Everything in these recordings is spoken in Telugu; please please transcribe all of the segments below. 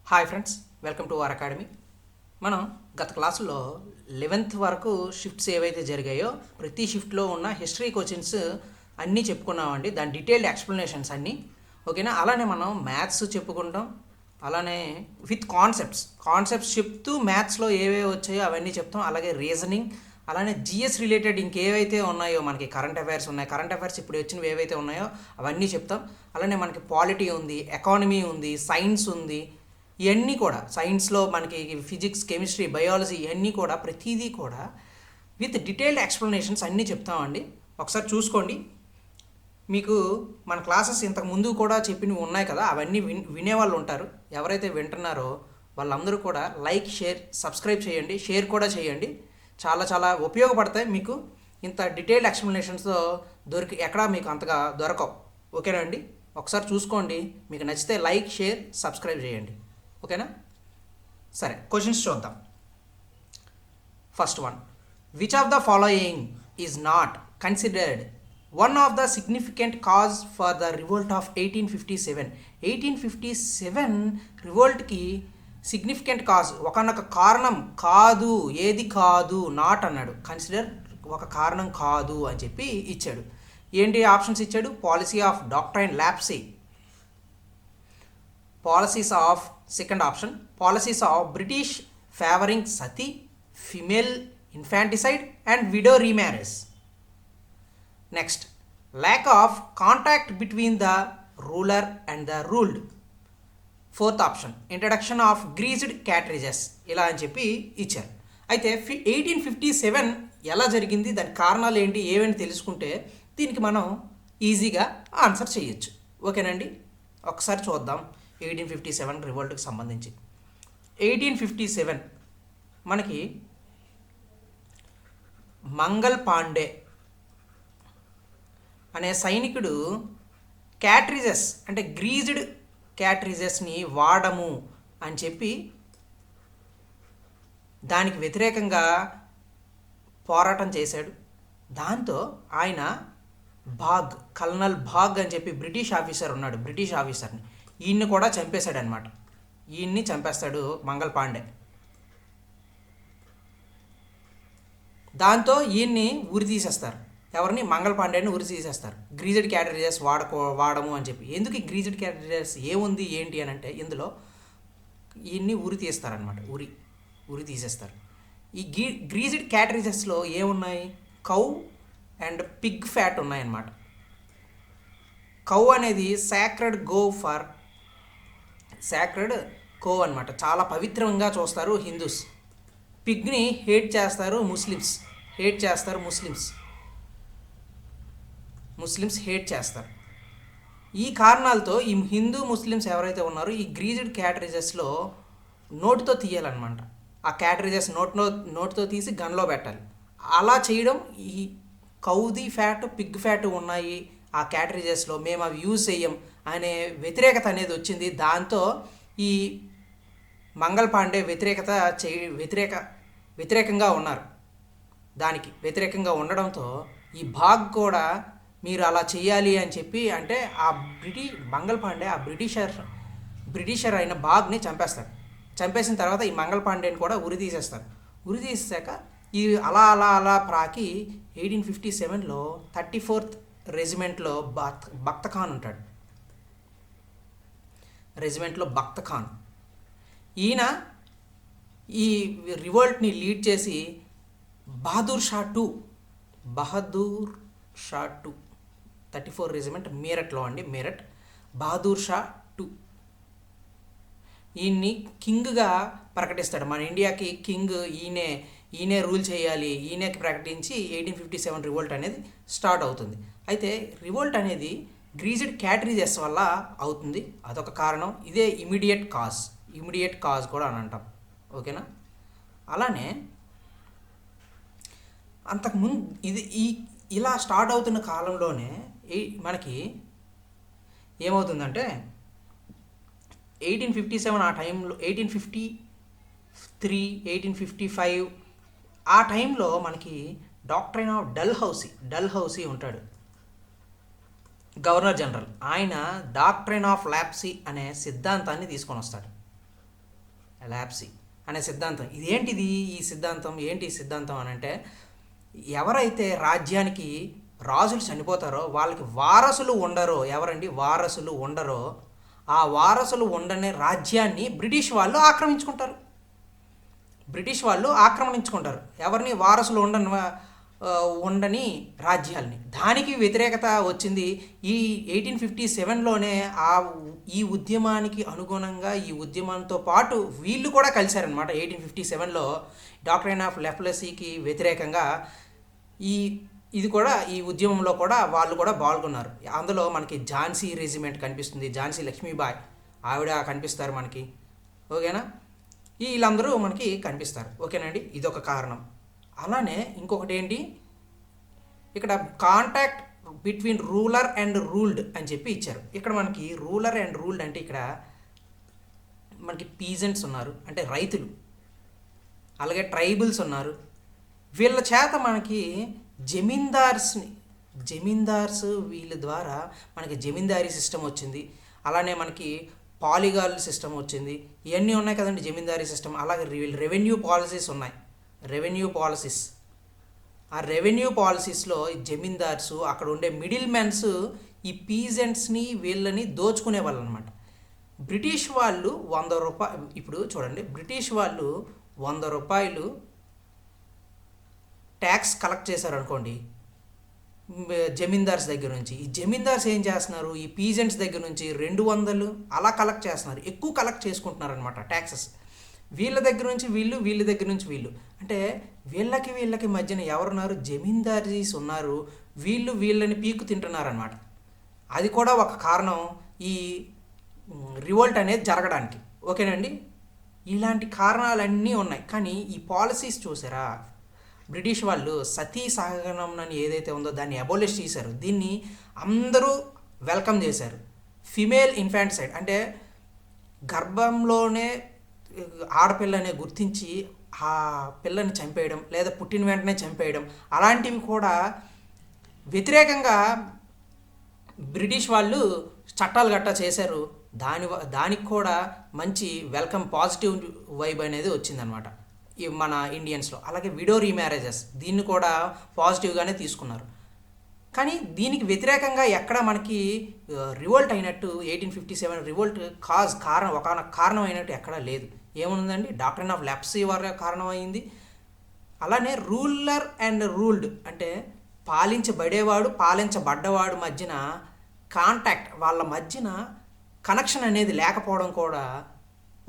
Hi friends, welcome to our academy. మనం గత క్లాసులో 11th వరకు షిఫ్ట్స్ ఏవైతే జరిగాయో ప్రతి షిఫ్ట్లో ఉన్న హిస్టరీ క్వశ్చన్స్ అన్నీ చెప్పుకున్నామండి. దాని డీటెయిల్డ్ ఎక్స్ప్లెనేషన్స్ అన్నీ ఓకేనా. అలానే మనం మ్యాథ్స్ చెప్పుకుంటాం, అలానే విత్ కాన్సెప్ట్స్ చెప్తూ మ్యాథ్స్లో ఏవేవి వచ్చాయో అవన్నీ చెప్తాం. అలాగే రీజనింగ్, అలానే జిఎస్ రిలేటెడ్ ఇంకేవైతే ఉన్నాయో మనకి కరెంట్ అఫైర్స్ ఉన్నాయి. కరెంట్ అఫైర్స్ ఇప్పుడు వచ్చినవి ఏవైతే ఉన్నాయో అవన్నీ చెప్తాం. అలానే మనకి పాలిటీ ఉంది, ఎకానమీ ఉంది, సైన్స్ ఉంది. ఇవన్నీ కూడా సైన్స్లో మనకి ఫిజిక్స్, కెమిస్ట్రీ, బయాలజీ ఇవన్నీ కూడా ప్రతిదీ కూడా విత్ డీటెయిల్డ్ ఎక్స్ప్లెనేషన్స్ అన్నీ చెప్తామండి. ఒకసారి చూసుకోండి. మీకు మన క్లాసెస్ ఇంతకు ముందు కూడా చెప్పినవి ఉన్నాయి కదా, అవన్నీ వినేవాళ్ళు ఉంటారు. ఎవరైతే వింటున్నారో వాళ్ళందరూ కూడా లైక్, షేర్, సబ్స్క్రైబ్ చేయండి, షేర్ కూడా చేయండి. చాలా చాలా ఉపయోగపడతాయి మీకు. ఇంత డీటెయిల్డ్ ఎక్స్ప్లెనేషన్స్తో ఎక్కడా మీకు అంతగా దొరకవు. ఓకేనా అండి? ఒకసారి చూసుకోండి, మీకు నచ్చితే లైక్, షేర్, సబ్స్క్రైబ్ చేయండి. ఓకేనా? సరే, క్వశ్చన్స్ చూద్దాం. First one, which of the following is not considered one of the significant cause for the revolt of 1857? 1857 రివోల్ట్కి సిగ్నిఫికెంట్ కాజ్, ఒకనొక కారణం కాదు, ఏది కాదు, నాట్ అన్నాడు. కన్సిడర్ ఒక కారణం కాదు అని చెప్పి ఇచ్చాడు. ఏంటి ఆప్షన్స్ ఇచ్చాడు? Policy of doctrine lapse, policies of, second option, policies of British favouring sati, female infanticide and widow remarriage. Next, lack of contact between the ruler and the ruled. Fourth option, introduction of greased cartridges. ఇలా అని చెప్పి ఇచ్చారు. అయితే 1857 ఎలా జరిగింది, దాని కారణాలు ఏంటి, ఏమేంటి తెలుసుకుంటే దీనికి మనం ఈజీగా ఆన్సర్ చేయొచ్చు. ఓకేనండి? ఒకసారి చూద్దాం 1857 రివోల్ట్కి సంబంధించి. 1857 మనకి మంగల్ పాండే అనే సైనికుడు క్యాట్రిజెస్ అంటే గ్రీజ్డ్ క్యాట్రిజెస్ని వాడము అని చెప్పి దానికి వ్యతిరేకంగా పోరాటం చేశాడు. దాంతో ఆయన కల్నల్ బాగ్ అని చెప్పి బ్రిటిష్ ఆఫీసర్ ఉన్నాడు, బ్రిటిష్ ఆఫీసర్ని ఈయన్ని కూడా చంపేశాడు అనమాట. ఈయన్ని చంపేస్తాడు మంగల్ పాండే. దాంతో ఈయన్ని ఉరి తీసేస్తారు. ఎవరిని? మంగల్ పాండేని ఉరి తీసేస్తారు. గ్రీజ్డ్ క్యాటరేజెస్ వాడము అని చెప్పి. ఎందుకు ఈ గ్రీజ్డ్ క్యాటరేజెస్ ఏముంది ఏంటి అని అంటే ఇందులో ఈయన్ని ఉరి తీస్తారనమాట. ఉరి తీసేస్తారు. ఈ గ్రీజ్డ్ క్యాటరేజెస్లో ఏమున్నాయి? కౌ అండ్ పిగ్ ఫ్యాట్ ఉన్నాయన్నమాట. కౌ అనేది సాక్రెడ్ కో అనమాట. చాలా పవిత్రంగా చూస్తారు హిందూస్. పిగ్ని హేట్ చేస్తారు ముస్లిమ్స్ హేట్ చేస్తారు. ఈ కారణాలతో ఈ హిందూ ముస్లిమ్స్ ఎవరైతే ఉన్నారో ఈ గ్రీజ్డ్ క్యాటరేజెస్లో నోటితో తీయాలన్నమాట. ఆ క్యాటరేజెస్ నోటితో తీసి గన్లో పెట్టాలి. అలా చేయడం, ఈ కౌది ఫ్యాట్, పిగ్ ఫ్యాట్ ఉన్నాయి ఆ క్యాటరేజెస్లో, మేము అవి యూజ్ చేయం అనే వ్యతిరేకత అనేది వచ్చింది. దాంతో ఈ మంగల్ పాండే వ్యతిరేకంగా ఉన్నారు. దానికి వ్యతిరేకంగా ఉండడంతో ఈ బాగ్ కూడా మీరు అలా చేయాలి అని చెప్పి అంటే మంగల్ పాండే ఆ బ్రిటిషర్ అయిన బాగ్ని చంపేస్తారు. చంపేసిన తర్వాత ఈ మంగల్ పాండేని కూడా ఉరి తీసేస్తారు. ఉరి తీసాక ఈ అలా ప్రాకి 1857లో 34th రెజిమెంట్లో బక్త్ ఖాన్ ఉంటాడు. రెజిమెంట్లో బక్త్ ఖాన్ ఈయన ఈ రివోల్ట్ని లీడ్ చేసి బహదూర్ షా టూ 34 రెజిమెంట్ మీరట్లో అండి, బహదూర్ షా టూ ఈయన్ని కింగ్గా ప్రకటిస్తాడు. మన ఇండియాకి కింగ్ ఈయనే రూల్ చేయాలి, ఈయనకి ప్రకటించి 1857 రివోల్ట్ అనేది స్టార్ట్ అవుతుంది. అయితే రివోల్ట్ అనేది గ్రీజ్డ్ క్యాటరేజెస్ వల్ల అవుతుంది, అదొక కారణం. ఇదే ఇమీడియట్ కాజ్ కూడా అని అంటాం. ఓకేనా? అలానే అంతకుముందు ఇలా స్టార్ట్ అవుతున్న కాలంలోనే మనకి ఏమవుతుందంటే 1857 ఆ టైంలో, 1853, 1855 ఆ టైంలో మనకి డాక్ట్రైన్ ఆఫ్ డల్హౌసీ ఉంటాడు, గవర్నర్ జనరల్. ఆయన డాక్ట్రైన్ ఆఫ్ ల్యాప్సీ అనే సిద్ధాంతాన్ని తీసుకొని వస్తాడు. ల్యాప్సీ అనే సిద్ధాంతం. ఇదేంటిది ఈ సిద్ధాంతం? ఏంటి ఈ సిద్ధాంతం అని అంటే, ఎవరైతే రాజ్యానికి రాజులు చనిపోతారో వాళ్ళకి వారసులు ఉండరో, ఎవరండి వారసులు ఉండరో, ఆ వారసులు ఉండని రాజ్యాన్ని బ్రిటిష్ వాళ్ళు ఆక్రమించుకుంటారు. ఆక్రమించుకుంటారు ఎవరిని? వారసులు ఉండని రాజ్యాల్ని. దానికి వ్యతిరేకత వచ్చింది ఈ 1857లోనే. ఈ ఉద్యమానికి అనుగుణంగా, ఈ ఉద్యమంతో పాటు వీళ్ళు కూడా కలిశారనమాట. 1857లో డాక్ట్రైన్ ఆఫ్ లెప్రసీకి వ్యతిరేకంగా ఇది కూడా, ఈ ఉద్యమంలో కూడా వాళ్ళు కూడా పాల్గొన్నారు. అందులో మనకి ఝాన్సీ రెజిమెంట్ కనిపిస్తుంది, ఝాన్సీ లక్ష్మీబాయి ఆవిడ కనిపిస్తారు మనకి. ఓకేనా? వీళ్ళందరూ మనకి కనిపిస్తారు. ఓకేనండి, ఇదొక కారణం. అలానే ఇంకొకటి ఏంటి, ఇక్కడ contact between ruler and ruled అని చెప్పి ఇచ్చారు. ఇక్కడ మనకి రూలర్ అండ్ రూల్డ్ అంటే ఇక్కడ మనకి పీజెంట్స్ ఉన్నారు, అంటే రైతులు, అలాగే ట్రైబల్స్ ఉన్నారు. వీళ్ళ చేత మనకి జమీందార్స్ వీళ్ళ ద్వారా మనకి జమీందారీ సిస్టమ్ వచ్చింది. అలానే మనకి పాలిగాల్ సిస్టమ్ వచ్చింది. ఇవన్నీ ఉన్నాయి కదండి, జమీందారీ సిస్టమ్. అలాగే రెవెన్యూ పాలసీస్ ఉన్నాయి, ఆ రెవెన్యూ పాలసీస్లో జమీందార్స్, అక్కడ ఉండే మిడిల్ మ్యాన్స్ ఈ పీజెంట్స్ని వీళ్ళని దోచుకునే వాళ్ళు అనమాట. బ్రిటిష్ వాళ్ళు 100 రూపాయలు, ఇప్పుడు చూడండి, బ్రిటిష్ వాళ్ళు 100 రూపాయలు ట్యాక్స్ కలెక్ట్ చేశారు అనుకోండి జమీందార్స్ దగ్గర నుంచి. ఈ జమీందార్స్ ఏం చేస్తున్నారు, ఈ పీజెంట్స్ దగ్గర నుంచి 200 అలా కలెక్ట్ చేస్తున్నారు, ఎక్కువ కలెక్ట్ చేసుకుంటున్నారు అనమాట ట్యాక్సెస్. వీళ్ళ దగ్గర నుంచి వీళ్ళు, వీళ్ళ దగ్గర నుంచి వీళ్ళు. అంటే వీళ్ళకి మధ్యన ఎవరున్నారు? జమీందారీస్ ఉన్నారు. వీళ్ళని పీకు తింటున్నారనమాట. అది కూడా ఒక కారణం ఈ రివోల్ట్ అనేది జరగడానికి. ఓకేనండి, ఇలాంటి కారణాలన్నీ ఉన్నాయి. కానీ ఈ పాలసీస్ చూసారా, బ్రిటిష్ వాళ్ళు సతీ సహగమనం అని ఏదైతే ఉందో దాన్ని అబోలిష్ చేశారు. దీన్ని అందరూ వెల్కమ్ చేశారు. ఫిమేల్ ఇన్ఫాంటిసైడ్ అంటే గర్భంలోనే ఆడపిల్లనే గుర్తించి ఆ పిల్లని చంపేయడం, లేదా పుట్టిన వెంటనే చంపేయడం, అలాంటివి కూడా వ్యతిరేకంగా బ్రిటిష్ వాళ్ళు చట్టాలు గట్టా చేశారు. దానికి కూడా మంచి వెల్కమ్, పాజిటివ్ వైబ్ అనేది వచ్చిందనమాట మన ఇండియన్స్లో. అలాగే విడో రీమ్యారేజెస్, దీన్ని కూడా పాజిటివ్గానే తీసుకున్నారు. కానీ దీనికి వ్యతిరేకంగా ఎక్కడ మనకి రివోల్ట్ అయినట్టు 1857 రివోల్ట్ ఒక కారణం అయినట్టు ఎక్కడా లేదు. ఏముందండి, డాక్ట్రైన్ ఆఫ్ లెప్రసీ వల్ల కారణం అయింది. అలానే రూలర్ అండ్ రూల్డ్ అంటే పాలించబడేవాడు, పాలించబడ్డవాడు మధ్యన కాంటాక్ట్, వాళ్ళ మధ్యన కనెక్షన్ అనేది లేకపోవడం కూడా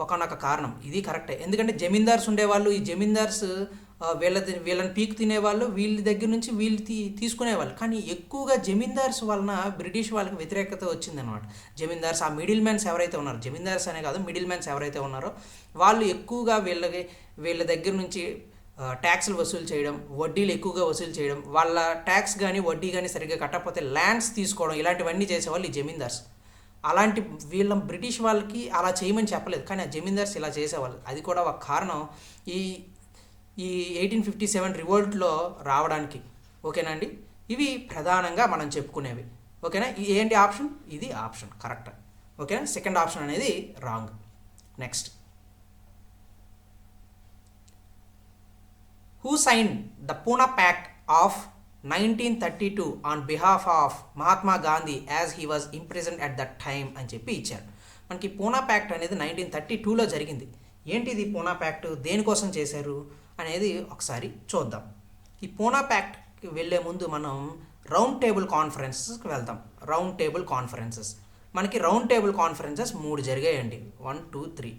ఒకనొక కారణం. ఇది కరెక్టే. ఎందుకంటే జమీందార్స్ ఉండేవాళ్ళు, ఈ జమీందార్స్ వీళ్ళని పీకు తినేవాళ్ళు, వీళ్ళ దగ్గర నుంచి వీళ్ళు తీసుకునేవాళ్ళు. కానీ ఎక్కువగా జమీందార్స్ వలన బ్రిటిష్ వాళ్ళకి వ్యతిరేకత వచ్చిందనమాట. జమీందార్స్, ఆ మిడిల్ మ్యాన్స్ ఎవరైతే ఉన్నారో, జమీందార్స్ అనే కాదు, మిడిల్ మ్యాన్స్ ఎవరైతే ఉన్నారో వాళ్ళు ఎక్కువగా వీళ్ళ దగ్గర నుంచి ట్యాక్స్లు వసూలు చేయడం, వడ్డీలు ఎక్కువగా వసూలు చేయడం, వాళ్ళ ట్యాక్స్ కానీ వడ్డీ కానీ సరిగ్గా కట్టకపోతే ల్యాండ్స్ తీసుకోవడం, ఇలాంటివన్నీ చేసేవాళ్ళు ఈ జమీందార్స్. అలాంటి వీళ్ళ బ్రిటిష్ వాళ్ళకి అలా చేయమని చెప్పలేదు, కానీ ఆ జమీందార్స్ ఇలా చేసేవాళ్ళు. అది కూడా ఒక కారణం ఈ 1857 రివోల్ట్లో రావడానికి. ఓకేనా అండి, ఇవి ప్రధానంగా మనం చెప్పుకునేవి. ఓకేనా, ఏంటి ఆప్షన్? ఇది ఆప్షన్ కరెక్ట్. ఓకేనా, సెకండ్ ఆప్షన్ అనేది wrong. Next, who sign the Poona pact of 1932 on behalf of Mahatma Gandhi as he was imprisoned at that time అని చెప్పి ఇచ్చారు. మనకి పూనా ప్యాక్ట్ అనేది 1932లో జరిగింది. ఏంటిది పూనా ప్యాక్ట్, దేనికోసం చేశారు అనేది ఒకసారి చూద్దాం. ఈ పూనా ప్యాక్ట్కి వెళ్ళే ముందు మనం రౌండ్ టేబుల్ కాన్ఫరెన్సెస్కి వెళ్దాం. రౌండ్ టేబుల్ కాన్ఫరెన్సెస్, మనకి రౌండ్ టేబుల్ కాన్ఫరెన్సెస్ 3 జరిగాయండి, 1, 2, 3.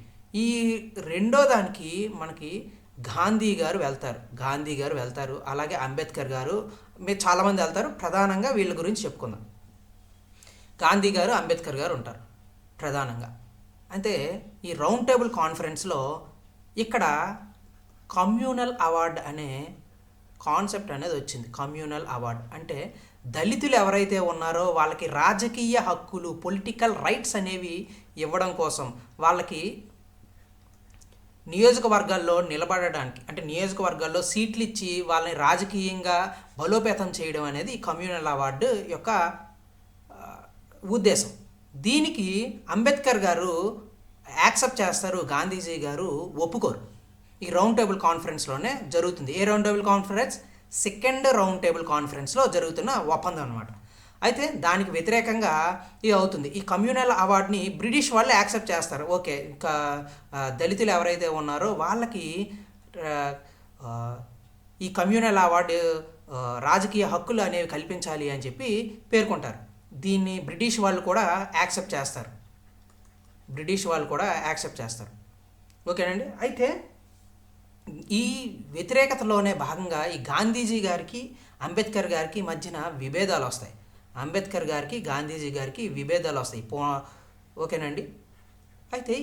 ఈ రెండో దానికి మనకి గాంధీ గారు వెళ్తారు, అలాగే అంబేద్కర్ గారు, మీరు చాలామంది వెళ్తారు. ప్రధానంగా వీళ్ళ గురించి చెప్పుకుందాం. గాంధీ గారు, అంబేద్కర్ గారు ఉంటారు ప్రధానంగా. అయితే ఈ రౌండ్ టేబుల్ కాన్ఫరెన్స్లో ఇక్కడ కమ్యూనల్ అవార్డ్ అనే కాన్సెప్ట్ అనేది వచ్చింది. కమ్యూనల్ అవార్డ్ అంటే దళితులు ఎవరైతే ఉన్నారో వాళ్ళకి రాజకీయ హక్కులు, పొలిటికల్ రైట్స్ అనేవి ఇవ్వడం కోసం, వాళ్ళకి నియోజకవర్గాల్లో నిలబడడానికి, అంటే నియోజకవర్గాల్లో సీట్లు ఇచ్చి వాళ్ళని రాజకీయంగా బలోపేతం చేయడం అనేది ఈ కమ్యూనల్ అవార్డు యొక్క ఉద్దేశం. దీనికి అంబేద్కర్ గారు యాక్సెప్ట్ చేస్తారు గాంధీజీ గారు ఒప్పుకోరు. ఈ రౌండ్ టేబుల్ కాన్ఫరెన్స్లోనే జరుగుతుంది. ఏ round table conference? Second round table కాన్ఫరెన్స్లో జరుగుతున్న ఒప్పందం అనమాట. అయితే దానికి వ్యతిరేకంగా ఇది అవుతుంది. ఈ కమ్యూనల్ అవార్డుని బ్రిటిష్ వాళ్ళు యాక్సెప్ట్ చేస్తారు. ఓకే, ఇంకా దళితులు ఎవరైతే ఉన్నారో వాళ్ళకి ఈ కమ్యూనల్ అవార్డు రాజకీయ హక్కులు అనేవి కల్పించాలి అని చెప్పి పేర్కొంటారు. దీన్ని బ్రిటిష్ వాళ్ళు కూడా యాక్సెప్ట్ చేస్తారు. ఓకేనండి. అయితే ఈ వ్యతిరేకతలోనే భాగంగా ఈ గాంధీజీ గారికి అంబేద్కర్ గారికి మధ్యన విభేదాలు వస్తాయి. గాంధీజీ గారికి విభేదాలు వస్తాయి. ఓకేనండి. అయితే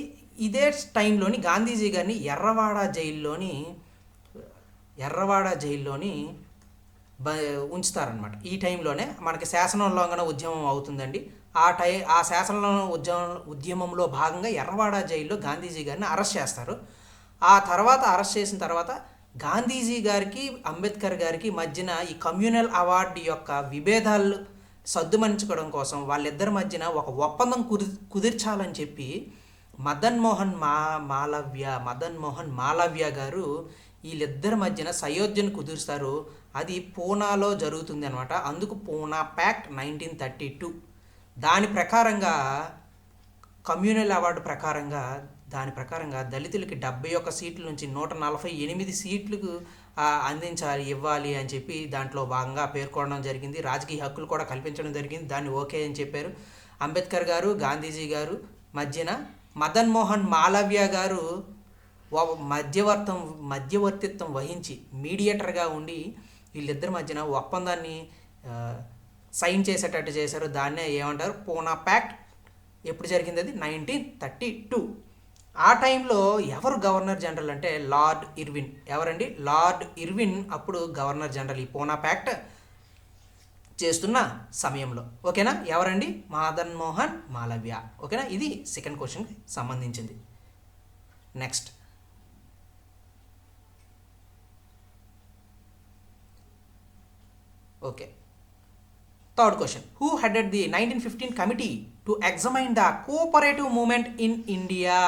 ఇదే టైంలోని గాంధీజీ గారిని ఎర్రవాడ జైల్లోని ఉంచుతారనమాట. ఈ టైంలోనే మనకి శాసనోల్లంఘన ఉద్యమం అవుతుందండి. ఆ శాసనోల్లంఘన ఉద్యమంలో భాగంగా ఎర్రవాడ జైల్లో గాంధీజీ గారిని అరెస్ట్ చేస్తారు. ఆ తర్వాత అరెస్ట్ చేసిన తర్వాత గాంధీజీ గారికి అంబేద్కర్ గారికి మధ్యన ఈ కమ్యూనల్ అవార్డు యొక్క విభేదాలు సద్దుమణించుకోవడం కోసం వాళ్ళిద్దరి మధ్యన ఒక ఒప్పందం కుదిర్చాలని చెప్పి మదన్ మోహన్ మాలవ్య గారు వీళ్ళిద్దరి మధ్యన సయోధ్యను కుదురుస్తారు. అది పూనాలో జరుగుతుంది అనమాట. అందుకు పూనా ప్యాక్ట్ 1932. దాని ప్రకారంగా కమ్యూనల్ అవార్డు ప్రకారంగా దళితులకి 71 సీట్ల నుంచి 148 సీట్లకు ఇవ్వాలి అని చెప్పి దాంట్లో భాగంగా పేర్కొనడం జరిగింది. రాజకీయ హక్కులు కూడా కల్పించడం జరిగింది. దాన్ని ఓకే అని చెప్పారు. అంబేద్కర్ గారు గాంధీజీ గారు మధ్యన మదన్ మోహన్ మాలవ్య గారు మధ్యవర్తిత్వం వహించి మీడియేటర్గా ఉండి వీళ్ళిద్దరి మధ్యన ఒప్పందాన్ని సైన్ చేసేటట్టు చేశారు. దాన్నే ఏమంటారు? పూనా ప్యాక్ట్. ఎప్పుడు జరిగింది అది? 1932. ఆ టైంలో ఎవరు గవర్నర్ జనరల్ అంటే లార్డ్ ఇర్విన్. ఎవరండి? లార్డ్ ఇర్విన్ అప్పుడు గవర్నర్ జనరల్ ఈ పూనా ప్యాక్ట్ చేస్తున్న సమయంలో. ఓకేనా? ఎవరండి? మదన్ మోహన్ మాలవ్య. ఓకేనా? ఇది సెకండ్ క్వశ్చన్కి సంబంధించింది. Next okay, third question. Who headed the 1915 committee to examine the cooperative movement in India?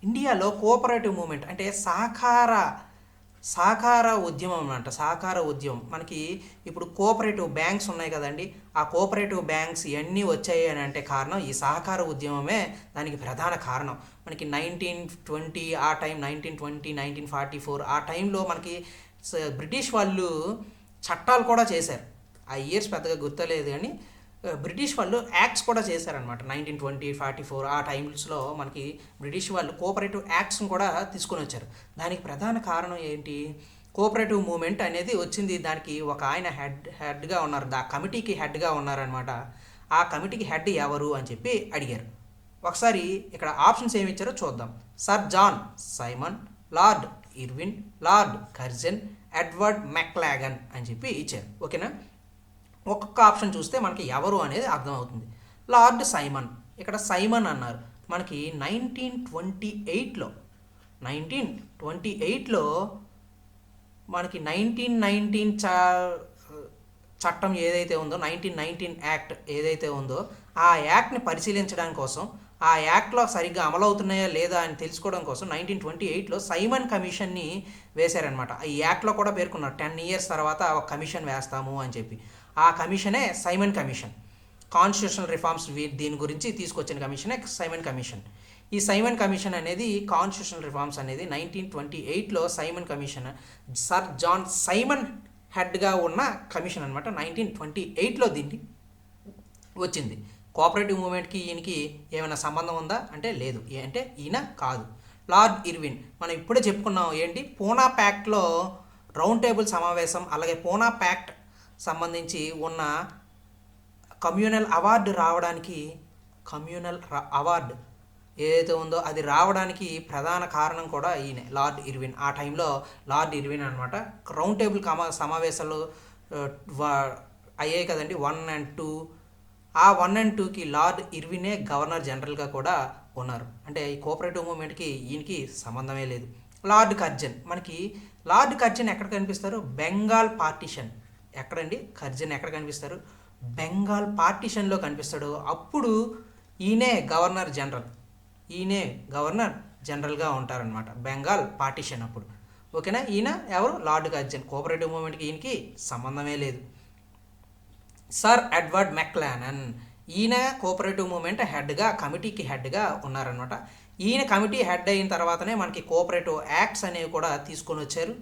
ఇండియాలో కోఆపరేటివ్ మూమెంట్ అంటే సహకార ఉద్యమం అంట. సహకార ఉద్యమం మనకి ఇప్పుడు కోఆపరేటివ్ బ్యాంక్స్ ఉన్నాయి కదండి. ఆ కోఆపరేటివ్ బ్యాంక్స్ ఇవన్నీ వచ్చాయి అని అంటే కారణం ఈ సహకార ఉద్యమమే దానికి ప్రధాన కారణం. మనకి 1920 ఆ టైం, 1920, 1944 ఆ టైంలో మనకి బ్రిటిష్ వాళ్ళు చట్టాలు కూడా చేశారు. ఆ ఇయర్స్ పెద్దగా గుర్తులేదు కానీ బ్రిటిష్ వాళ్ళు యాక్ట్స్ కూడా చేశారనమాట. 1920, 44 ఆ టైమ్స్లో మనకి బ్రిటిష్ వాళ్ళు కోఆపరేటివ్ యాక్ట్స్ని కూడా తీసుకొని వచ్చారు. దానికి ప్రధాన కారణం ఏంటి? కోఆపరేటివ్ మూమెంట్ అనేది వచ్చింది. దానికి ఒక ఆయన హెడ్గా ఉన్నారు. ఆ కమిటీకి హెడ్గా ఉన్నారనమాట. ఆ కమిటీకి హెడ్ ఎవరు అని చెప్పి అడిగారు. ఒకసారి ఇక్కడ ఆప్షన్స్ ఏమి ఇచ్చారో చూద్దాం. Sir John Simon, Lord Irwin, Lord Curzon, Edward Maclagan అని చెప్పి ఇచ్చారు. ఓకేనా? ఒక్కొక్క ఆప్షన్ చూస్తే మనకి ఎవరు అనేది అర్థమవుతుంది. Lord Simon. ఇక్కడ సైమన్ అన్నారు. మనకి 1928లో మనకి 1919 చట్టం ఏదైతే ఉందో, 1919 యాక్ట్ ఏదైతే ఉందో ఆ యాక్ట్ని పరిశీలించడం కోసం, ఆ యాక్ట్లో సరిగ్గా అమలవుతున్నాయా లేదా అని తెలుసుకోవడం కోసం 1928లో సైమన్ కమిషన్ని వేశారనమాట. ఈ యాక్ట్లో కూడా పేర్కొన్నారు 10 years తర్వాత ఒక కమిషన్ వేస్తాము అని చెప్పి. ఆ కమిషనే సైమన్ కమిషన్. కాన్స్టిట్యూషనల్ రిఫార్మ్స్ దీని గురించి తీసుకొచ్చిన కమిషనే సైమన్ కమిషన్. ఈ సైమన్ కమిషన్ అనేది కాన్స్టిట్యూషనల్ రిఫార్మ్స్ అనేది 1928లో Simon commission, sir John Simon హెడ్గా ఉన్న కమిషన్ అనమాట. 1928లో దీన్ని వచ్చింది. కోఆపరేటివ్ మూవ్మెంట్కి ఈయనకి ఏమైనా సంబంధం ఉందా అంటే లేదు. అంటే ఈయన కాదు. లార్డ్ ఇర్విన్ మనం ఇప్పుడే చెప్పుకున్నాం. ఏంటి? పూనా ప్యాక్ట్లో రౌండ్ టేబుల్ సమావేశం, అలాగే పూనా ప్యాక్ట్ సంబంధించి ఉన్న కమ్యూనల్ అవార్డు రావడానికి, అవార్డు ఏదైతే ఉందో అది రావడానికి ప్రధాన కారణం కూడా ఈయన లార్డ్ ఇర్విన్. ఆ టైంలో లార్డ్ ఇర్విన్ అనమాట. రౌండ్ టేబుల్ సమావేశాలు అయ్యాయి కదండి 1 and 2. ఆ 1 and 2కి లార్డ్ ఇర్వినే గవర్నర్ జనరల్గా కూడా ఉన్నారు. అంటే ఈ కోఆపరేటివ్ మూవ్మెంట్కి ఈయనకి సంబంధమే లేదు. Lord Curzon. మనకి లార్డ్ కర్జన్ ఎక్కడ కనిపిస్తారు? బెంగాల్ పార్టీషన్. ఎక్కడండి? కర్జన్ ఎక్కడ కనిపిస్తారు? బెంగాల్ పార్టీషన్లో కనిపిస్తాడు. అప్పుడు ఈయనే గవర్నర్ జనరల్. ఈయనే గవర్నర్ జనరల్గా ఉంటారనమాట బెంగాల్ పార్టీషన్ అప్పుడు. ఓకేనా, ఈయన ఎవరు, లార్డ్ కర్జన్. కోఆపరేటివ్ మూవ్మెంట్కి ఈయనకి సంబంధమే లేదు. సర్ ఎడ్వర్డ్ మెక్లానన్, ఈయన కోఆపరేటివ్ మూవ్మెంట్ హెడ్గా, కమిటీకి హెడ్గా ఉన్నారనమాట. ఈయన కమిటీ హెడ్ అయిన తర్వాతనే మనకి కోఆపరేటివ్ యాక్ట్స్ అనేవి కూడా తీసుకొని వచ్చారు.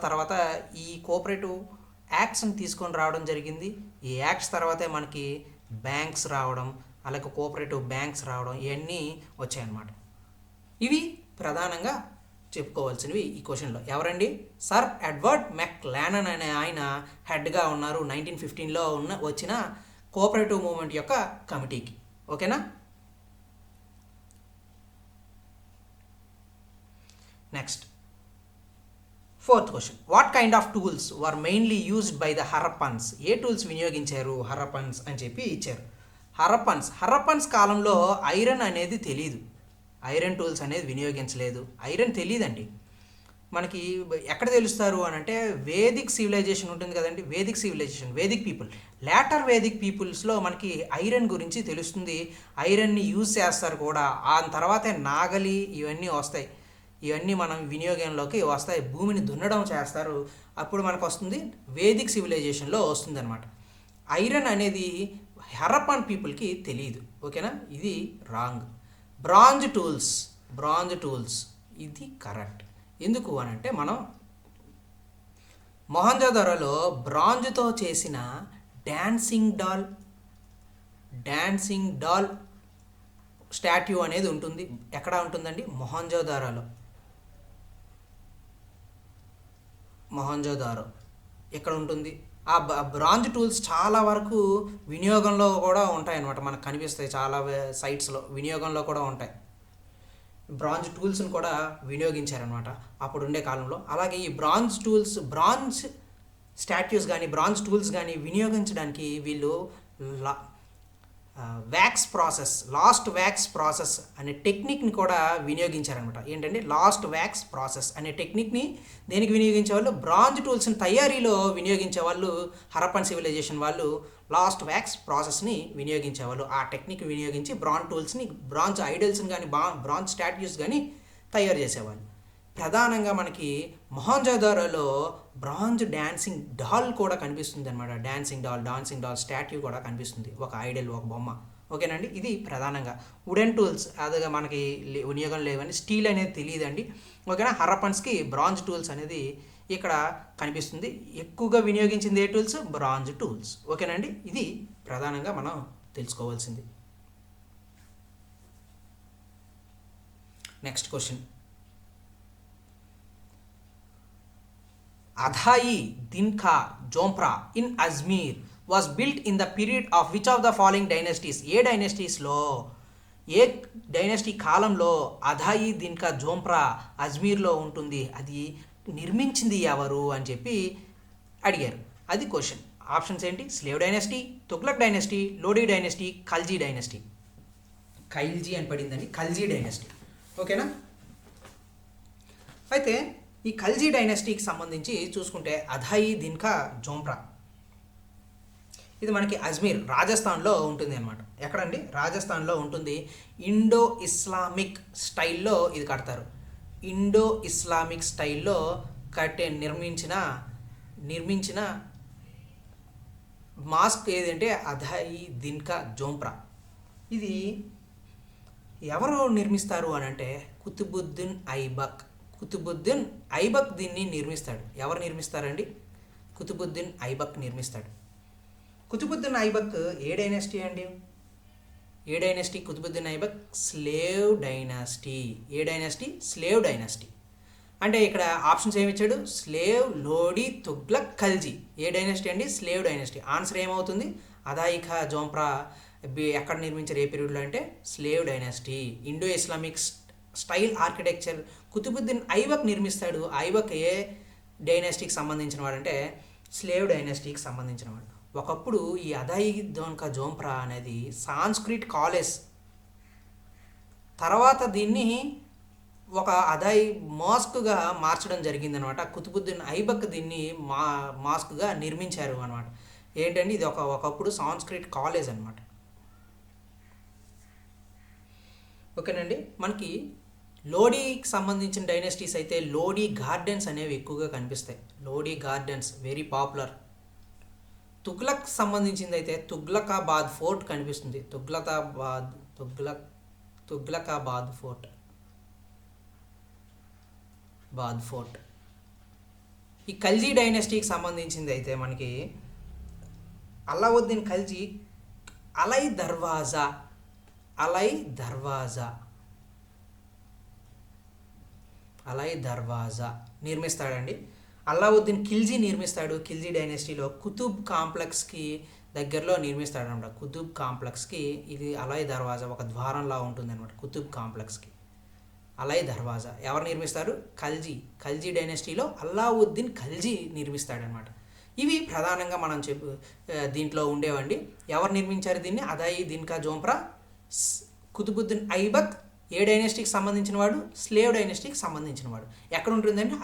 తర్వాత ఈ కోఆపరేటివ్ యాక్ట్స్ని తీసుకొని రావడం జరిగింది. ఈ యాక్ట్స్ తర్వాతే మనకి బ్యాంక్స్ రావడం, అలాగే కోఆపరేటివ్ బ్యాంక్స్ రావడం, ఇవన్నీ వచ్చాయన్నమాట. ఇవి ప్రధానంగా చెప్పుకోవాల్సినవి ఈ క్వశ్చన్లో. ఎవరండి, సర్ ఎడ్వర్డ్ మెక్లానన్ అనే ఆయన హెడ్గా ఉన్నారు 1915లో వచ్చిన కోఆపరేటివ్ మూవ్మెంట్ యొక్క కమిటీకి. ఓకేనా. Next 4th question, what kind of tools were mainly used by the Harappans? ఏ టూల్స్ వినియోగించారు హరప్పన్స్ అని చెప్పి ఇచ్చారు. హరప్పన్స్ కాలంలో ఐరన్ అనేది తెలీదు, ఐరన్ టూల్స్ అనేది వినియోగించలేదు. ఐరన్ తెలియదండి మనకి. ఎక్కడ తెలుస్తారు అని అంటే వేదిక్ సివిలైజేషన్ ఉంటుంది కదండి, వేదిక్ పీపుల్, లేటర్ వేదిక్ పీపుల్స్లో మనకి ఐరన్ గురించి తెలుస్తుంది. ఐరన్ని యూజ్ చేస్తారు కూడా. ఆ తర్వాతే నాగలి ఇవన్నీ వస్తాయి, ఇవన్నీ మనం వినియోగంలోకి వస్తాయి. భూమిని దున్నడం చేస్తారు, అప్పుడు మనకు వస్తుంది వేదిక్ సివిలైజేషన్లో వస్తుంది అనమాట. ఐరన్ అనేది హరప్పన్ పీపుల్కి తెలియదు. ఓకేనా, ఇది రాంగ్. బ్రాంజ్ టూల్స్ ఇది కరెక్ట్. ఎందుకు అని అంటే మనం మొహంజోదారోలో బ్రాంజ్తో చేసిన డాన్సింగ్ డాల్ స్టాట్యూ అనేది ఉంటుంది. ఎక్కడ ఉంటుందండి, మొహంజోదారోలో ఎక్కడ ఉంటుంది. ఆ బ్రాంజ్ టూల్స్ చాలా వరకు వినియోగంలో కూడా ఉంటాయన్నమాట, మనకు కనిపిస్తాయి. చాలా సైట్స్లో వినియోగంలో కూడా ఉంటాయి. బ్రాంజ్ టూల్స్ని కూడా వినియోగించారనమాట అప్పుడు ఉండే కాలంలో. అలాగే ఈ బ్రాంజ్ స్టాట్యూస్ కానీ బ్రాంజ్ టూల్స్ కానీ వినియోగించడానికి వీళ్ళు లాస్ట్ వ్యాక్స్ ప్రాసెస్ అనే టెక్నిక్ని కూడా వినియోగించారనమాట. ఏంటంటే లాస్ట్ వ్యాక్స్ ప్రాసెస్ అనే టెక్నిక్ని దేనికి వినియోగించేవాళ్ళు, బ్రాంజ్ టూల్స్ని తయారీలో వినియోగించేవాళ్ళు. హరప్పన్ సివిలైజేషన్ వాళ్ళు లాస్ట్ వ్యాక్స్ ప్రాసెస్ని వినియోగించేవాళ్ళు. ఆ టెక్నిక్ వినియోగించి బ్రాంజ్ ఐడల్స్ని కానీ బ్రాంజ్ స్టాట్యూస్ కానీ తయారు చేసేవాళ్ళు. ప్రధానంగా మనకి మొహంజోదారోలో బ్రాంజ్ డాన్సింగ్ డాల్ కూడా కనిపిస్తుంది అనమాట. డాన్సింగ్ డాల్ స్టాట్యూ కూడా కనిపిస్తుంది, ఒక ఐడల్, ఒక బొమ్మ. ఓకేనండి, ఇది ప్రధానంగా. వుడెన్ టూల్స్ అదిగా మనకి వినియోగం లేవని, స్టీల్ అనేది తెలియదండి. ఓకేనా, హరప్పన్స్కి బ్రాంజ్ టూల్స్ అనేది ఇక్కడ కనిపిస్తుంది. ఎక్కువగా వినియోగించింది ఏ టూల్స్, బ్రాంజ్ టూల్స్. ఓకేనండి, ఇది ప్రధానంగా మనం తెలుసుకోవాల్సింది. Next question, Adhai Din ka Jhonpra in Ajmer was built in the period of which of the following dynasties? ఏ డైనస్టీ కాలంలో అధాయి దిన్కా జోంప్రా అజ్మీర్లో ఉంటుంది? అది నిర్మించింది ఎవరు అని చెప్పి అడిగారు. అది క్వశ్చన్. ఆప్షన్స్ ఏంటి, slave dynasty, Tughlaq dynasty, Lodi dynasty, Khalji dynasty. Khalji అని పడిందండి, ఖల్జీ డైనస్టీ. ఓకేనా. అయితే ఈ ఖల్జీ డైనస్టీకి సంబంధించి చూసుకుంటే అధాయి దిన్కా జోంప్రా ఇది మనకి అజ్మీర్, రాజస్థాన్లో ఉంటుంది అనమాట. ఎక్కడండి, రాజస్థాన్లో ఉంటుంది. ఇండో ఇస్లామిక్ స్టైల్లో ఇది కడతారు. ఇండో ఇస్లామిక్ స్టైల్లో నిర్మించిన మాస్క్ ఏదంటే అధాయి దిన్కా జోంప్రా. ఇది ఎవరు నిర్మిస్తారు అని అంటే కుతుబుద్దీన్ ఐబక్ దీన్ని నిర్మిస్తాడు. ఎవరు నిర్మిస్తారండి, కుతుబుద్దీన్ ఐబక్ నిర్మిస్తాడు. కుతుబుద్దీన్ ఐబక్ ఏ డైనస్టీ అండి, కుతుబుద్దీన్ ఐబక్ స్లేవ్ డైనస్టీ. ఏ డైనస్టీ, స్లేవ్ డైనస్టీ. అంటే ఇక్కడ ఆప్షన్స్ ఏమి ఇచ్చాడు, స్లేవ్, లోడీ, తుగ్లక్, ఖల్జీ. ఏ డైనస్టీ అండి, స్లేవ్ డైనస్టీ. ఆన్సర్ ఏమవుతుంది, అధాయి ఖా జోంప్రా ఎక్కడ నిర్మించారు, ఏ పీరియడ్లో అంటే slave dynasty. Indo Islamic style architecture Qutbuddin Aibak నిర్మిస్తాడు. ఐబక్ ఏ డైనస్టీకి సంబంధించిన వాడు అంటే స్లేవ్ డైనస్టీకి సంబంధించిన వాడు. ఒకప్పుడు ఈ అధాయి దిన్కా జోంప్రా అనేది సాంస్క్రిట్ కాలేజ్, తర్వాత దీన్ని ఒక అధాయి మాస్క్గా మార్చడం జరిగిందనమాట. కుతుబుద్దీన్ ఐబక్ దీన్ని మాస్క్గా నిర్మించారు అనమాట. ఏంటండి, ఇది ఒకప్పుడు సాంస్క్రిట్ కాలేజ్ అనమాట. ఓకేనండి. మనకి లోడీకి సంబంధించిన డైనెస్టీస్ అయితే లోడీ గార్డెన్స్ అనేవి ఎక్కువగా కనిపిస్తాయి. Lodi gardens very popular. Tughlaq సంబంధించింది అయితే తుగ్లకాబాద్ ఫోర్ట్ కనిపిస్తుంది. తుగ్లకాబాద్ ఫోర్ట్. ఈ ఖల్జీ డైనెస్టీకి సంబంధించింది అయితే మనకి అల్లావుద్దీన్ ఖల్జీ అలై దర్వాజా నిర్మిస్తాడండి. అల్లావుద్దీన్ ఖిల్జీ నిర్మిస్తాడు. ఖిల్జీ డైనెస్టీలో కుతుబ్ కాంప్లెక్స్కి దగ్గరలో నిర్మిస్తాడనమాట. కుతుబ్ కాంప్లెక్స్కి ఇది అలై దర్వాజా ఒక ద్వారంలా ఉంటుంది అనమాట. కుతుబ్ కాంప్లెక్స్కి అలై దర్వాజా ఎవరు నిర్మిస్తారు? ఖల్జీ డైనెస్టీలో అల్లావుద్దీన్ ఖల్జీ నిర్మిస్తాడనమాట. ఇవి ప్రధానంగా మనం దీంట్లో ఉండేవండి. ఎవరు నిర్మించారు దీన్ని? అదాయి దిన్కా జోంప్రా, కుతుబుద్దీన్ ఐబక్. ఏ డైనెస్టీకి సంబంధించిన వాడు? స్లేవ్ డైనెస్టీకి సంబంధించిన వాడు. ఎక్కడ ఉంటుందండి?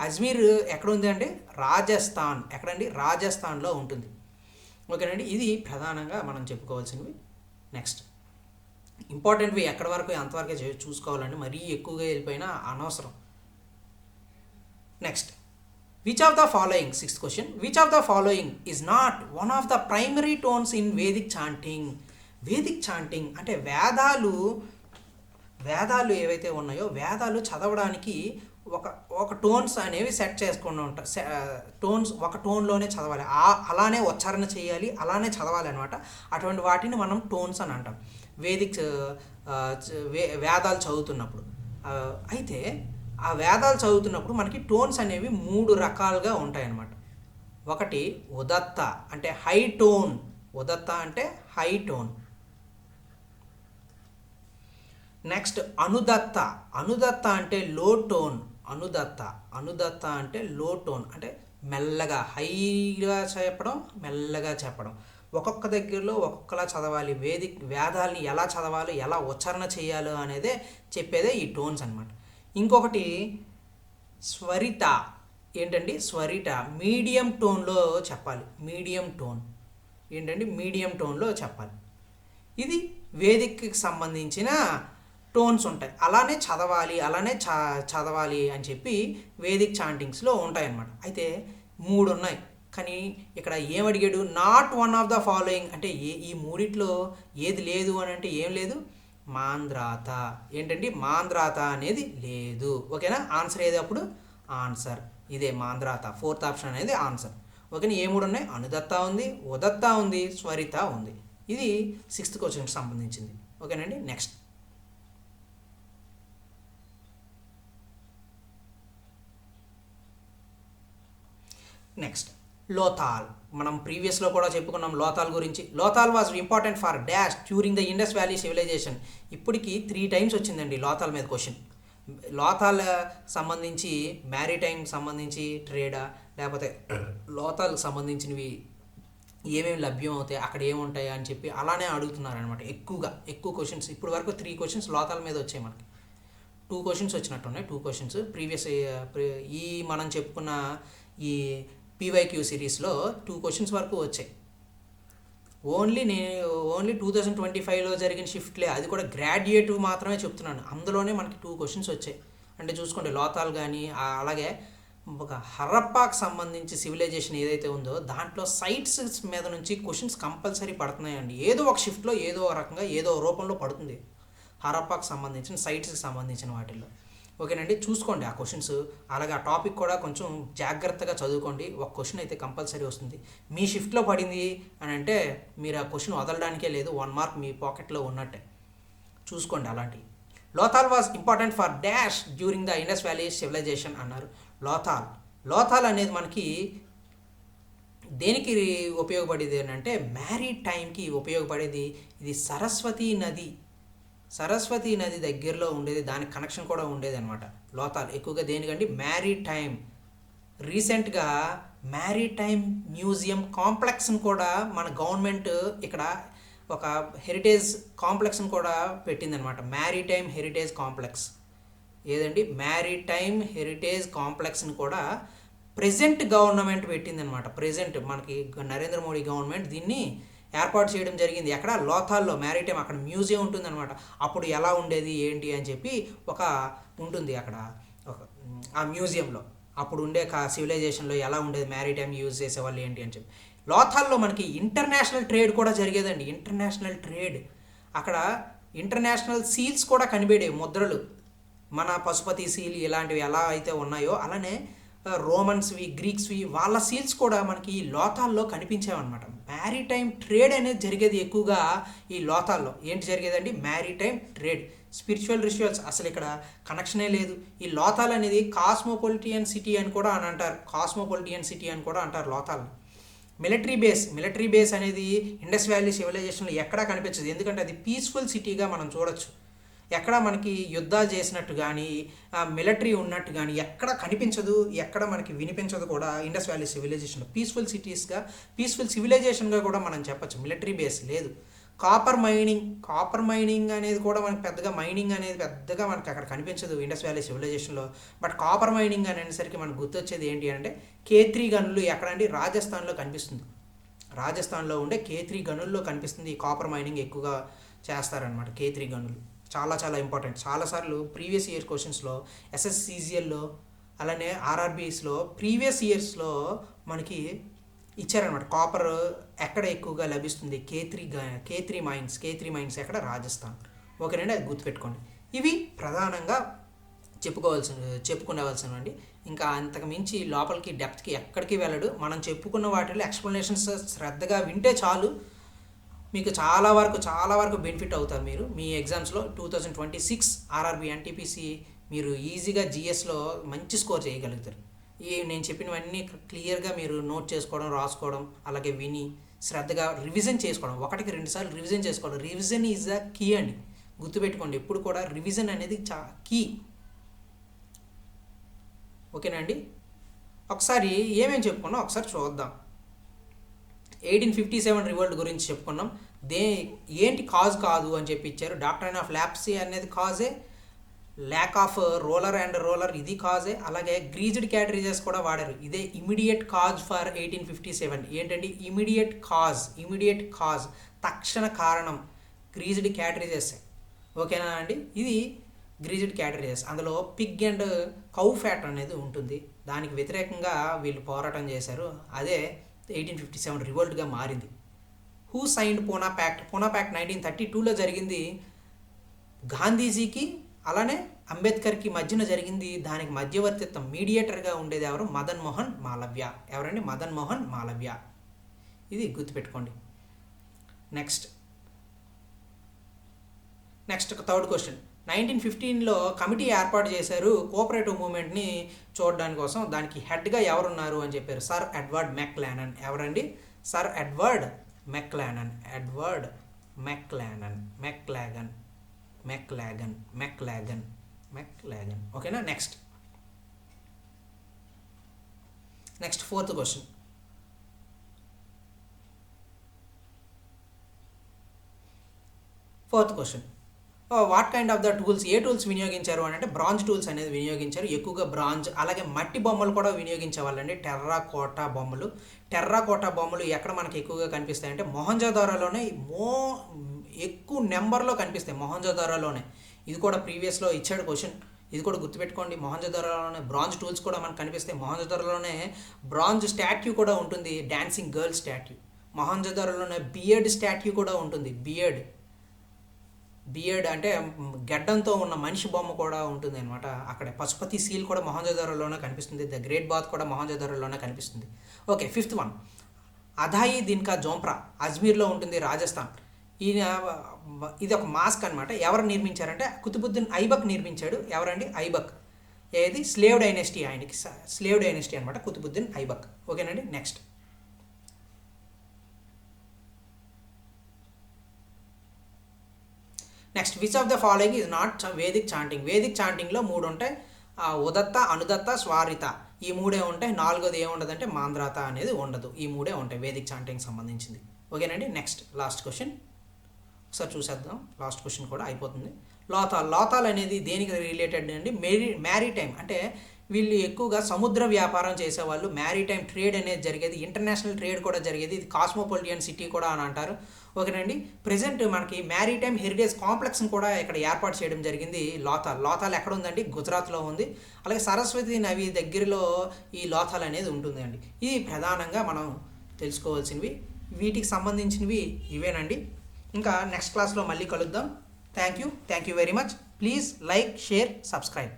అజ్మీర్ ఎక్కడ ఉంది అంటే రాజస్థాన్. ఎక్కడండి? రాజస్థాన్లో ఉంటుంది. ఓకేనండి. ఇది ప్రధానంగా మనం చెప్పుకోవాల్సినవి. నెక్స్ట్ ఇంపార్టెంట్వి ఎక్కడి వరకు అంతవరకే చూసుకోవాలండి, మరీ ఎక్కువగా వెళ్ళిపోయినా అనవసరం. Next, which of the following, 6th question, which of the following is not one of the primary tones in Vedic chanting? Vedic chanting అంటే వేదాలు ఏవైతే ఉన్నాయో వేదాలు చదవడానికి ఒక టోన్స్ అనేవి సెట్ చేసుకుని ఉంటాయి. టోన్స్ ఒక టోన్లోనే చదవాలి, అలానే ఉచ్చారణ చేయాలి, అలానే చదవాలి అనమాట. అటువంటి వాటిని మనం టోన్స్ అని అంటాం వేదిక్ వేదాలు చదువుతున్నప్పుడు. అయితే ఆ వేదాలు చదువుతున్నప్పుడు మనకి టోన్స్ అనేవి 3 రకాలుగా ఉంటాయన్నమాట. ఒకటి ఉదత్త అంటే high tone. High tone. Next అనుదత్త అంటే లో టోన్. అనుదత్త అంటే లో టోన్, అంటే మెల్లగా, హైగా చెప్పడం, మెల్లగా చెప్పడం. ఒక్కొక్క దగ్గరలో ఒక్కొక్కలా చదవాలి. వేదాలని ఎలా చదవాలి, ఎలా ఉచ్చారణ చేయాలో అనేదే చెప్పేదే ఈ టోన్స్ అనమాట. ఇంకొకటి స్వరిత. ఏంటండి? స్వరిత మీడియం టోన్లో చెప్పాలి. మీడియం టోన్లో చెప్పాలి. ఇది వేదిక్కి సంబంధించిన టోన్స్ ఉంటాయి. అలానే చదవాలి అని చెప్పి వేదిక్ చాంటింగ్స్లో ఉంటాయన్నమాట. అయితే 3 ఉన్నాయి. కానీ ఇక్కడ ఏమడిగాడు? Not one of the following అంటే ఈ మూడిట్లో ఏది లేదు అని అంటే ఏం లేదు? మాంద్రాత. ఏంటండి? మాంద్రాత అనేది లేదు. ఓకేనా? ఆన్సర్ ఏది అప్పుడు? ఆన్సర్ ఇదే మాంద్రాత. 4th ఆప్షన్ అనేది ఆన్సర్. ఓకేనా? ఏ 3 ఉన్నాయి? అనుదత్త ఉంది, ఉదత్త ఉంది, స్వరిత ఉంది. ఇది 6th క్వశ్చన్కి సంబంధించింది. ఓకేనండి. నెక్స్ట్ లోథాల్. మనం ప్రీవియస్లో కూడా చెప్పుకున్నాం లోథాల్ గురించి. Lothal was important for dash during the Indus valley civilization. ఇప్పటికి 3 times వచ్చిందండి లోథాల్ మీద క్వశ్చన్. లోథాల్ సంబంధించి మ్యారిటైమ్ సంబంధించి ట్రేడా, లేకపోతే లోథాల్కి సంబంధించినవి ఏమేమి లభ్యం అవుతాయి, అక్కడ ఏముంటాయి అని చెప్పి అలానే అడుగుతున్నారనమాట. ఎక్కువ క్వశ్చన్స్. ఇప్పుడు వరకు 3 questions లోథాల్ మీద వచ్చాయి. మనకి 2 questions వచ్చినట్టున్నాయి. 2 questions ప్రీవియస్ ఈ మనం చెప్పుకున్న ఈ PYQ సిరీస్లో 2 questions వరకు వచ్చాయి. ఓన్లీ 2025లో జరిగిన షిఫ్ట్లే, అది కూడా గ్రాడ్యుయేటివ్ మాత్రమే చెప్తున్నాను. అందులోనే మనకి 2 questions వచ్చాయి. అంటే చూసుకోండి, లోథాల్ కానీ అలాగే ఒక హరప్పాకి సంబంధించి సివిలైజేషన్ ఏదైతే ఉందో దాంట్లో సైట్స్ మీద నుంచి క్వశ్చన్స్ కంపల్సరీ పడుతున్నాయండి. ఏదో ఒక షిఫ్ట్లో ఏదో ఒక రకంగా ఏదో రూపంలో పడుతుంది హరప్పాకి సంబంధించిన సైట్స్కి సంబంధించిన వాటిల్లో. ఓకేనండి. చూసుకోండి ఆ క్వశ్చన్స్. అలాగే ఆ టాపిక్ కూడా కొంచెం జాగ్రత్తగా చదువుకోండి. ఒక క్వశ్చన్ అయితే కంపల్సరీ వస్తుంది. మీ షిఫ్ట్లో పడింది అని అంటే మీరు ఆ క్వశ్చన్ వదలడానికే లేదు. 1 mark మీ పాకెట్లో ఉన్నట్టే. చూసుకోండి అలాంటివి. Lothal was important for dash during the Indus valley civilization అన్నారు. లోథాల్ అనేది మనకి దేనికి ఉపయోగపడేది అని అంటే మ్యారీడ్ టైంకి ఉపయోగపడేది. ఇది సరస్వతి నది దగ్గరలో ఉండేది, దానికి కనెక్షన్ కూడా ఉండేది అనమాట. లోథాల్ ఎక్కువగా దేనికండి? Maritime. రీసెంట్గా మ్యారీడ్ టైం మ్యూజియం కాంప్లెక్స్ని కూడా మన గవర్నమెంట్ ఇక్కడ ఒక హెరిటేజ్ కాంప్లెక్స్ని కూడా పెట్టిందనమాట. Maritime heritage complex. ఏదండి? మ్యారీడ్ టైం హెరిటేజ్ కాంప్లెక్స్ని కూడా ప్రెజెంట్ గవర్నమెంట్ పెట్టిందనమాట. ప్రెజెంట్ మనకి నరేంద్ర మోడీ గవర్నమెంట్ దీన్ని ఏర్పాటు చేయడం జరిగింది. ఎక్కడ లోథాల్లో మ్యారిటైమ్, అక్కడ మ్యూజియం ఉంటుందన్నమాట. అప్పుడు ఎలా ఉండేది ఏంటి అని చెప్పి ఒక ఉంటుంది అక్కడ ఒక ఆ మ్యూజియంలో అప్పుడు ఉండే సివిలైజేషన్లో ఎలా ఉండేది, మ్యారిటైమ్ యూజ్ చేసేవాళ్ళు ఏంటి అని చెప్పి. లోథాల్లో మనకి ఇంటర్నేషనల్ ట్రేడ్ కూడా జరిగేదండి. ఇంటర్నేషనల్ ట్రేడ్ అక్కడ ఇంటర్నేషనల్ సీల్స్ కూడా కనిపెడేవి, ముద్రలు. మన పశుపతి సీల్ ఇలాంటివి ఎలా అయితే ఉన్నాయో అలానే రోమన్స్వి, గ్రీక్స్వి వాళ్ళ సీల్స్ కూడా మనకి ఈ లోథాల్లో కనిపించేవన్నమాట. మ్యారిటైమ్ ట్రేడ్ అనేది జరిగేది ఎక్కువగా ఈ లోథాల్లో. ఏంటి జరిగేదండి? Maritime trade. స్పిరిచువల్ రిచువల్స్ అసలు ఇక్కడ కనెక్షనే లేదు. ఈ లోథాల్ అనేది కాస్మోపొలిటియన్ సిటీ అని కూడా అని అంటారు. కాస్మోపొలిటియన్ సిటీ అని కూడా అంటారు లోథాల్ని. మిలిటరీ బేస్ అనేది ఇండస్ వ్యాలీ సివిలైజేషన్లో ఎక్కడా కనిపించదు. ఎందుకంటే అది పీస్ఫుల్ సిటీగా మనం చూడొచ్చు. ఎక్కడ మనకి యుద్ధాలు చేసినట్టు కానీ మిలిటరీ ఉన్నట్టు కానీ ఎక్కడ కనిపించదు, ఎక్కడ మనకి వినిపించదు కూడా ఇండస్ వ్యాలీ సివిలైజేషన్లో. పీస్ఫుల్ సివిలైజేషన్గా కూడా మనం చెప్పచ్చు. మిలిటరీ బేస్ లేదు. కాపర్ మైనింగ్ అనేది కూడా మనకి పెద్దగా మనకి అక్కడ కనిపించదు ఇండస్ వ్యాలీ సివిలైజేషన్లో. బట్ కాపర్ మైనింగ్ అనేసరికి మనకు గుర్తొచ్చేది ఏంటి అంటే K3 గనులు. ఎక్కడండి? రాజస్థాన్లో కనిపిస్తుంది. రాజస్థాన్లో ఉండే K3 గనుల్లో కనిపిస్తుంది. ఈ కాపర్ మైనింగ్ ఎక్కువగా చేస్తారనమాట. K3 గనులు చాలా ఇంపార్టెంట్. చాలాసార్లు ప్రీవియస్ ఇయర్ క్వశ్చన్స్లో SSCGLలో అలానే RRBస్లో ప్రీవియస్ ఇయర్స్లో మనకి ఇచ్చారనమాట. కాపర్ ఎక్కడ ఎక్కువగా లభిస్తుంది? K3 మైన్స్ ఎక్కడ? రాజస్థాన్. ఓకేనండి, అది గుర్తుపెట్టుకోండి. ఇవి ప్రధానంగా చెప్పుకునేవలసినవండి. ఇంకా అంతకు మించి లోపలికి డెప్త్కి ఎక్కడికి వెళ్ళడు. మనం చెప్పుకున్న వాటిలో ఎక్స్ప్లెనేషన్స్ శ్రద్ధగా వింటే చాలు, మీకు చాలా వరకు బెనిఫిట్ అవుతారు. మీరు మీ ఎగ్జామ్స్లో 2026 RRB NTPC మీరు ఈజీగా GSలో మంచి స్కోర్ చేయగలుగుతారు. నేను చెప్పినవన్నీ క్లియర్గా మీరు నోట్ చేసుకోవడం, రాసుకోవడం, అలాగే విని శ్రద్ధగా రివిజన్ చేసుకోవడం. 1కి 2 సార్లు రివిజన్ చేసుకోవడం. రివిజన్ ఈజ్ ద కీ అండి, గుర్తుపెట్టుకోండి. ఎప్పుడు కూడా రివిజన్ అనేది కీ. ఓకేనా అండి? ఒకసారి ఏమేమి చెప్పుకున్నాం ఒకసారి చూద్దాం. 1857 రివోల్ట్ గురించి చెప్పుకున్నాం. ఏంటి కాదు అని చెప్పి ఇచ్చారు. డాక్ట్రైన్ ఆఫ్ ల్యాప్సీ అనేది కాజే. ల్యాక్ ఆఫ్ రోలర్ ఇది కాజే. అలాగే గ్రీజ్డ్ క్యాటరేజెస్ కూడా వాడారు. ఇదే ఇమీడియట్ కాజ్ ఫర్ 1857. ఏంటండి ఇమీడియట్ కాజ్, తక్షణ కారణం గ్రీజ్డ్ క్యాటరేజెస్. ఓకేనా అండి? ఇది గ్రీజ్డ్ క్యాటరేజెస్. అందులో పిగ్ అండ్ కౌ ఫ్యాట్ అనేది ఉంటుంది. దానికి వ్యతిరేకంగా వీళ్ళు పోరాటం చేశారు. అదే 1857 రివోల్ట్గా మారింది. Who signed Poona pact? Poona pact 1932లో జరిగింది. గాంధీజీకి అలానే అంబేద్కర్కి మధ్యన జరిగింది. దానికి మధ్యవర్తిత్వం మీడియేటర్గా ఉండేది ఎవరు? మదన్ మోహన్ మాలవ్య. ఎవరండి? మదన్ మోహన్ మాలవ్య. ఇది గుర్తుపెట్టుకోండి. Next third question. 1915లో కమిటీ ఏర్పాటు చేశారు కోఆపరేటివ్ మూవ్మెంట్ని చూడడానికి కోసం. దానికి హెడ్గా ఎవరున్నారు అని చెప్పారు? Sir Edward Maclagan. ఎవరండి? Sir Edward Maclagan. ఓకేనా? Next fourth question. What kind of the tools? ఏ టూల్స్ వినియోగించారు అని అంటే బ్రాంజ్ టూల్స్ అనేది వినియోగించారు. ఎక్కువగా బ్రాంజ్, అలాగే మట్టి బొమ్మలు కూడా వినియోగించేవాళ్ళండి. టెర్రాకోటా బొమ్మలు ఎక్కడ మనకి ఎక్కువగా కనిపిస్తాయంటే మొహంజోదారోలోనే ఎక్కువ నెంబర్లో కనిపిస్తాయి. మొహంజోదారోలోనే. ఇది కూడా ప్రీవియస్లో ఇచ్చాడు క్వశ్చన్, ఇది కూడా గుర్తుపెట్టుకోండి. మొహంజోదారోలోనే బ్రాంజ్ టూల్స్ కూడా మనకు కనిపిస్తాయి. మొహంజోదారోలోనే బ్రాంజ్ స్టాట్యూ కూడా ఉంటుంది, డాన్సింగ్ గర్ల్ స్టాట్యూ. మొహంజోదారోలోనే బియర్డ్ స్టాట్యూ కూడా ఉంటుంది. బియర్డ్ అంటే గడ్డంతో ఉన్న మనిషి బొమ్మ కూడా ఉంటుంది అనమాట. అక్కడ పశుపతి సీల్ కూడా మొహంజోదారోలోనే కనిపిస్తుంది. ద గ్రేట్ బాత్ కూడా మొహంజోదారోలోనే కనిపిస్తుంది. Okay, fifth one. అధాయి దిన్కా జోంప్రా అజ్మీర్లో ఉంటుంది, రాజస్థాన్. ఇది ఒక మాస్క్ అనమాట. ఎవరు నిర్మించారంటే కుతుబుద్దీన్ ఐబక్ నిర్మించాడు. ఎవరండి? ఐబక్. ఏది? Slave dynasty. ఆయనకి స్లేవ్ డైనెస్టీ అనమాట కుతుబుద్దీన్ ఐబక్. ఓకేనండి. Next which of the following is not Vedic chanting? Vedic చాంటింగ్లో 3 ఉంటాయి. ఉదత్త, అనుదత్త, స్వారిత. ఈ 3 ఉంటాయి. 4వది ఏముండదంటే మాంద్రాత అనేది ఉండదు. ఈ 3 ఉంటాయి వేదిక్ చాంటింగ్ సంబంధించింది. ఓకేనండి. నెక్స్ట్ లాస్ట్ క్వశ్చన్ ఒకసారి చూసేద్దాం. లాస్ట్ క్వశ్చన్ కూడా అయిపోతుంది. లోథాల్ అనేది దేనికి రిలేటెడ్ అండి? మ్యారిటైమ్ అంటే వీళ్ళు ఎక్కువగా సముద్ర వ్యాపారం చేసేవాళ్ళు. మ్యారీటైమ్ ట్రేడ్ అనేది జరిగేది, ఇంటర్నేషనల్ ట్రేడ్ కూడా జరిగేది. ఇది కాస్మోపాలిటియన్ సిటీ కూడా అని అంటారు. ఓకేనండి. ప్రజెంట్ మనకి మ్యారీటైమ్ హెరిటేజ్ కాంప్లెక్స్ని కూడా ఇక్కడ ఏర్పాటు చేయడం జరిగింది. లోథాల్ ఎక్కడ ఉందండి? గుజరాత్లో ఉంది. అలాగే సరస్వతి నది దగ్గరలో ఈ లోథాల్ అనేది ఉంటుంది అండి. ఇది ప్రధానంగా మనం తెలుసుకోవాల్సినవి. వీటికి సంబంధించినవి ఇవేనండి. ఇంకా నెక్స్ట్ క్లాస్లో మళ్ళీ కలుద్దాం. Thank you very much. Please like, share, subscribe.